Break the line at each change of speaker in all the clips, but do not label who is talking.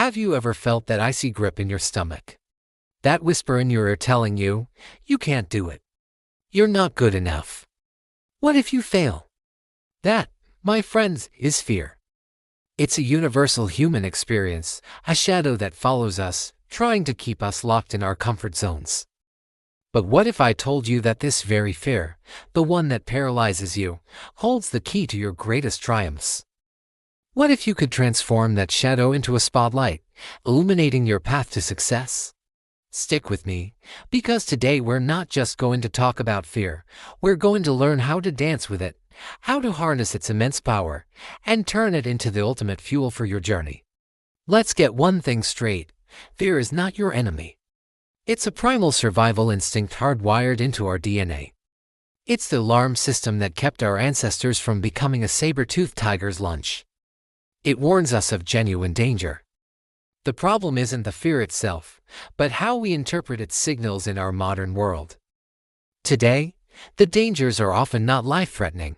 Have you ever felt that icy grip in your stomach? That whisper in your ear telling you, you can't do it. You're not good enough. What if you fail? That, my friends, is fear. It's a universal human experience, a shadow that follows us, trying to keep us locked in our comfort zones. But what if I told you that this very fear, the one that paralyzes you, holds the key to your greatest triumphs? What if you could transform that shadow into a spotlight, illuminating your path to success? Stick with me, because today we're not just going to talk about fear, we're going to learn how to dance with it, how to harness its immense power, and turn it into the ultimate fuel for your journey. Let's get one thing straight, fear is not your enemy. It's a primal survival instinct hardwired into our DNA. It's the alarm system that kept our ancestors from becoming a saber-toothed tiger's lunch. It warns us of genuine danger. The problem isn't the fear itself, but how we interpret its signals in our modern world. Today, the dangers are often not life-threatening.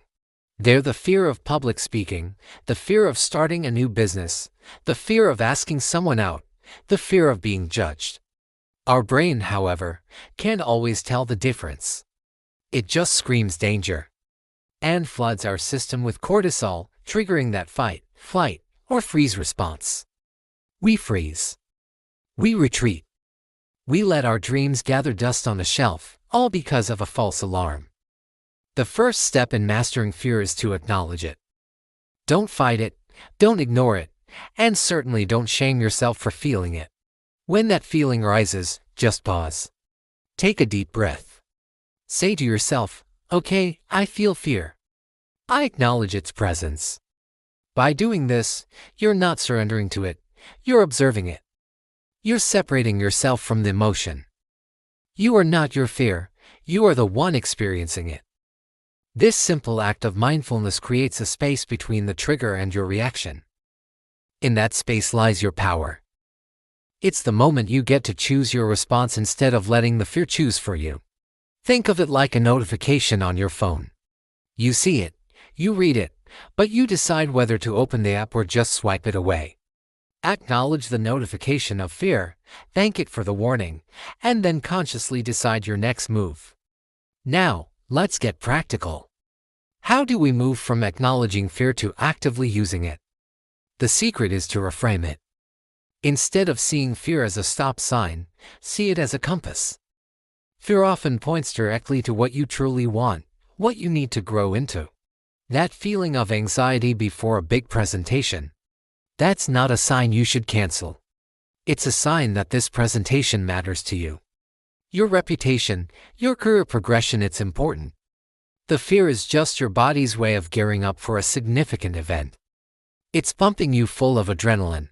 They're the fear of public speaking, the fear of starting a new business, the fear of asking someone out, the fear of being judged. Our brain, however, can't always tell the difference. It just screams danger and floods our system with cortisol, triggering that fight, flight, or freeze response. We freeze. We retreat. We let our dreams gather dust on a shelf, all because of a false alarm. The first step in mastering fear is to acknowledge it. Don't fight it, don't ignore it, and certainly don't shame yourself for feeling it. When that feeling rises, just pause. Take a deep breath. Say to yourself, okay, I feel fear. I acknowledge its presence. By doing this, you're not surrendering to it, you're observing it. You're separating yourself from the emotion. You are not your fear, you are the one experiencing it. This simple act of mindfulness creates a space between the trigger and your reaction. In that space lies your power. It's the moment you get to choose your response instead of letting the fear choose for you. Think of it like a notification on your phone. You see it, you read it, but you decide whether to open the app or just swipe it away. Acknowledge the notification of fear, thank it for the warning, and then consciously decide your next move. Now, let's get practical. How do we move from acknowledging fear to actively using it? The secret is to reframe it. Instead of seeing fear as a stop sign, see it as a compass. Fear often points directly to what you truly want, what you need to grow into. That feeling of anxiety before a big presentation, that's not a sign you should cancel. It's a sign that this presentation matters to you. Your reputation, your career progression, it's important. The fear is just your body's way of gearing up for a significant event. It's pumping you full of adrenaline.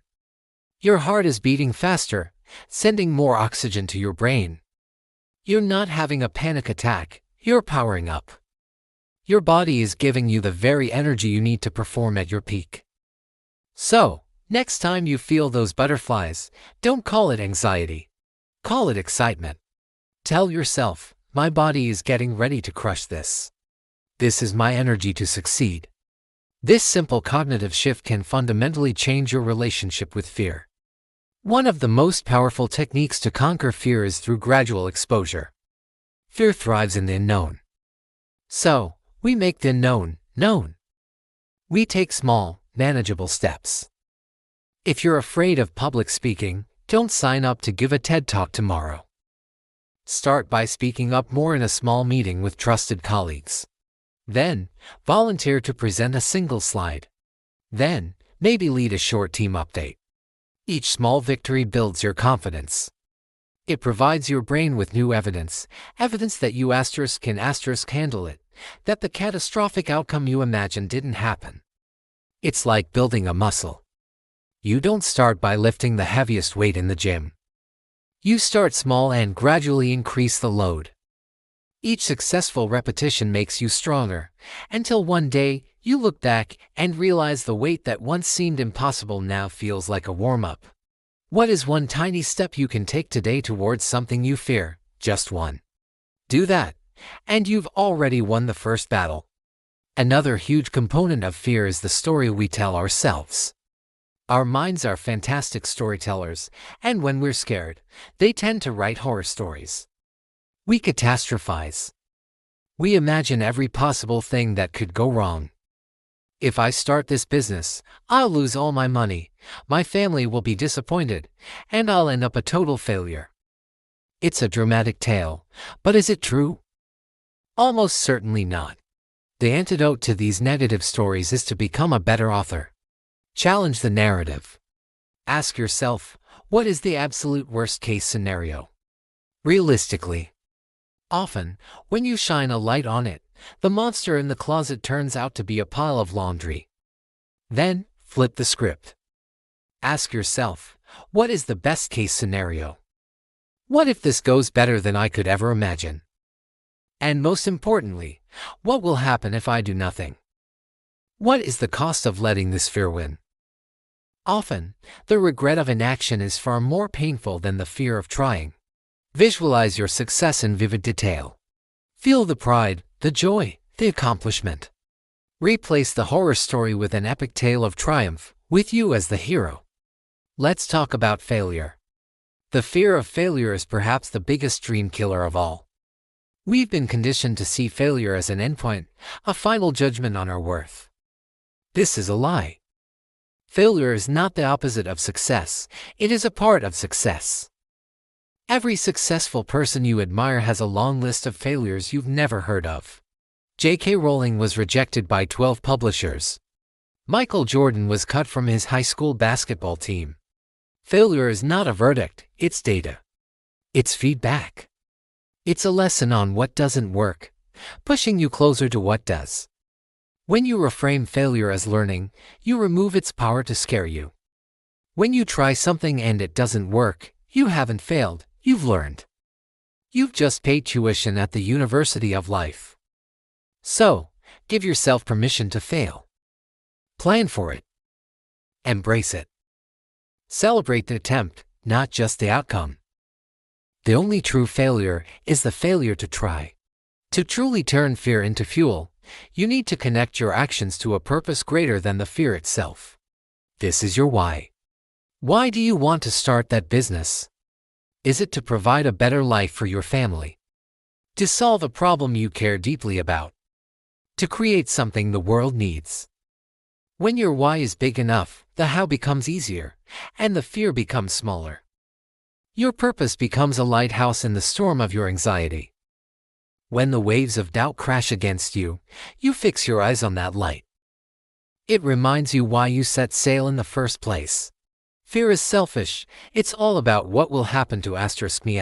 Your heart is beating faster, sending more oxygen to your brain. You're not having a panic attack, you're powering up. Your body is giving you the very energy you need to perform at your peak. So, next time you feel those butterflies, don't call it anxiety. Call it excitement. Tell yourself, my body is getting ready to crush this. This is my energy to succeed. This simple cognitive shift can fundamentally change your relationship with fear. One of the most powerful techniques to conquer fear is through gradual exposure. Fear thrives in the unknown. So, we make the unknown known. We take small, manageable steps. If you're afraid of public speaking, don't sign up to give a TED Talk tomorrow. Start by speaking up more in a small meeting with trusted colleagues. Then, volunteer to present a single slide. Then, maybe lead a short team update. Each small victory builds your confidence. It provides your brain with new evidence that you can handle it, that the catastrophic outcome you imagined didn't happen. It's like building a muscle. You don't start by lifting the heaviest weight in the gym. You start small and gradually increase the load. Each successful repetition makes you stronger, until one day, you look back and realize the weight that once seemed impossible now feels like a warm-up. What is one tiny step you can take today towards something you fear? Just one. Do that, and you've already won the first battle. Another huge component of fear is the story we tell ourselves. Our minds are fantastic storytellers, and when we're scared, they tend to write horror stories. We catastrophize. We imagine every possible thing that could go wrong. If I start this business, I'll lose all my money, my family will be disappointed, and I'll end up a total failure. It's a dramatic tale, but is it true? Almost certainly not. The antidote to these negative stories is to become a better author. Challenge the narrative. Ask yourself, what is the absolute worst-case scenario? Realistically. Often, when you shine a light on it, the monster in the closet turns out to be a pile of laundry. Then, flip the script. Ask yourself, what is the best-case scenario? What if this goes better than I could ever imagine? And most importantly, what will happen if I do nothing? What is the cost of letting this fear win? Often, the regret of inaction is far more painful than the fear of trying. Visualize your success in vivid detail. Feel the pride, the joy, the accomplishment. Replace the horror story with an epic tale of triumph, with you as the hero. Let's talk about failure. The fear of failure is perhaps the biggest dream killer of all. We've been conditioned to see failure as an endpoint, a final judgment on our worth. This is a lie. Failure is not the opposite of success, it is a part of success. Every successful person you admire has a long list of failures you've never heard of. J.K. Rowling was rejected by 12 publishers. Michael Jordan was cut from his high school basketball team. Failure is not a verdict, it's data. It's feedback. It's a lesson on what doesn't work, pushing you closer to what does. When you reframe failure as learning, you remove its power to scare you. When you try something and it doesn't work, you haven't failed, you've learned. You've just paid tuition at the University of Life. So, give yourself permission to fail. Plan for it. Embrace it. Celebrate the attempt, not just the outcome. The only true failure is the failure to try. To truly turn fear into fuel, you need to connect your actions to a purpose greater than the fear itself. This is your why. Why do you want to start that business? Is it to provide a better life for your family? To solve a problem you care deeply about? To create something the world needs? When your why is big enough, the how becomes easier, and the fear becomes smaller. Your purpose becomes a lighthouse in the storm of your anxiety. When the waves of doubt crash against you, you fix your eyes on that light. It reminds you why you set sail in the first place. Fear is selfish, it's all about what will happen to *me*.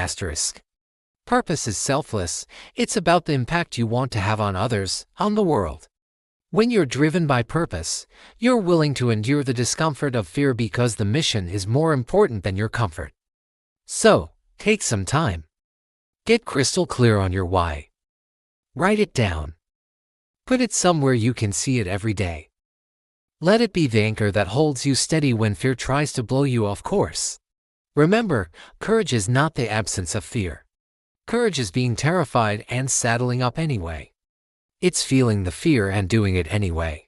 Purpose is selfless, it's about the impact you want to have on others, on the world. When you're driven by purpose, you're willing to endure the discomfort of fear because the mission is more important than your comfort. So, take some time. Get crystal clear on your why. Write it down. Put it somewhere you can see it every day. Let it be the anchor that holds you steady when fear tries to blow you off course. Remember, courage is not the absence of fear. Courage is being terrified and saddling up anyway. It's feeling the fear and doing it anyway.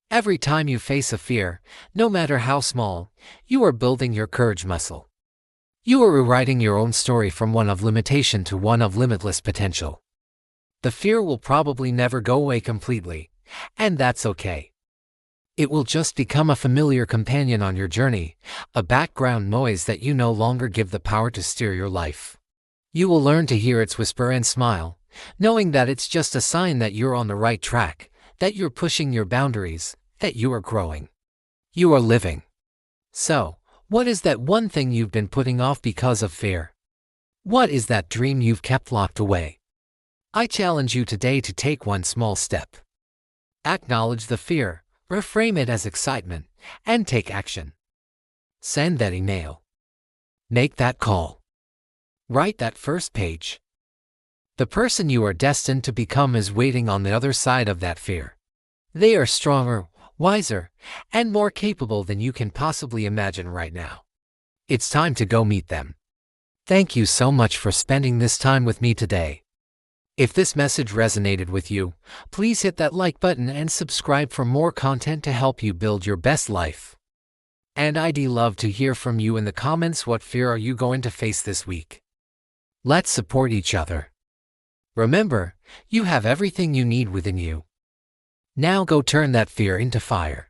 Every time you face a fear, no matter how small, you are building your courage muscle. You are rewriting your own story from one of limitation to one of limitless potential. The fear will probably never go away completely, and that's okay. It will just become a familiar companion on your journey, a background noise that you no longer give the power to steer your life. You will learn to hear its whisper and smile, knowing that it's just a sign that you're on the right track, that you're pushing your boundaries, that you are growing. You are living. So, what is that one thing you've been putting off because of fear? What is that dream you've kept locked away? I challenge you today to take one small step. Acknowledge the fear, reframe it as excitement, and take action. Send that email. Make that call. Write that first page. The person you are destined to become is waiting on the other side of that fear. They are stronger, wiser, and more capable than you can possibly imagine right now. It's time to go meet them. Thank you so much for spending this time with me today. If this message resonated with you, please hit that like button and subscribe for more content to help you build your best life. And I'd love to hear from you in the comments. What fear are you going to face this week? Let's support each other. Remember, you have everything you need within you. Now go turn that fear into fire.